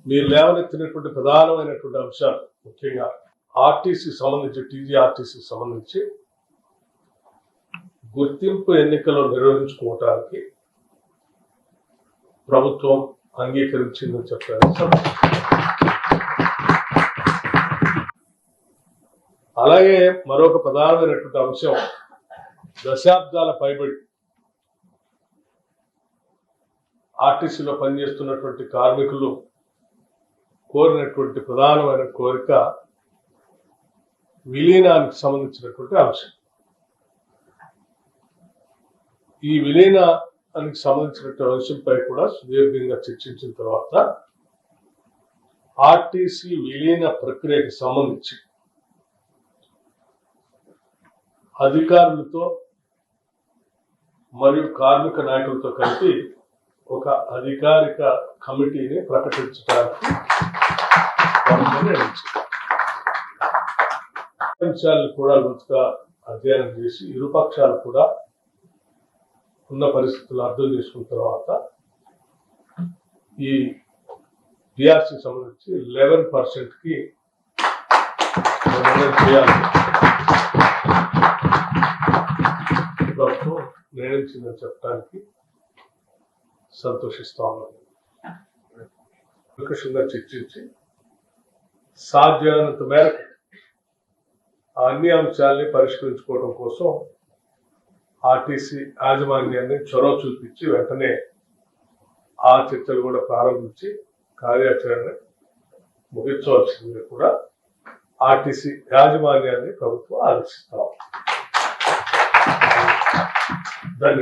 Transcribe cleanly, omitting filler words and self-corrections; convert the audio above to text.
మీరు లేవనెత్తినటువంటి ప్రధానమైనటువంటి అంశాలు ముఖ్యంగా ఆర్టీసీ సంబంధించి టీజీఆర్టీసీకి సంబంధించి గుర్తింపు ఎన్నికలు నిర్వహించుకోవటానికి ప్రభుత్వం అంగీకరించిందని చెప్పారు. అలాగే మరొక ప్రధానమైనటువంటి అంశం దశాబ్దాల పైబడి ఆర్టీసీలో పనిచేస్తున్నటువంటి కార్మికులు కోరినటువంటి ప్రధానమైన కోరిక విలీనానికి సంబంధించినటువంటి అంశం. ఈ విలీనానికి సంబంధించినటువంటి అంశంపై కూడా సుదీర్ఘంగా చర్చించిన తర్వాత ఆర్టీసీ విలీన ప్రక్రియకి సంబంధించి అధికారులతో మరియు కార్మిక నాయకులతో కలిపి ఒక అధికారిక కమిటీని ప్రకటించడానికి అంశాలను కూడా లోతుగా అధ్యయనం చేసి ఇరుపక్షాలు కూడా ఉన్న పరిస్థితులు అర్థం చేసుకున్న తర్వాత ఈ డిఆర్సీ సంబంధించి 11%కి చేయాలి ప్రభుత్వం నిర్ణయించిందని చెప్పడానికి సంతోషిస్తా ఉన్నాను. చర్చించి సాధ్యమైనంత మేరకు అన్ని అంశాలని పరిష్కరించుకోవడం కోసం ఆర్టీసీ యాజమాన్యాన్ని చొరవ చూపించి వెంటనే ఆ చర్చలు కూడా ప్రారంభించి కార్యాచరణ ముగించవలసింది కూడా ఆర్టీసీ యాజమాన్యాన్ని ప్రభుత్వం ఆదేశిస్తాం. ధన్యవాదాలు.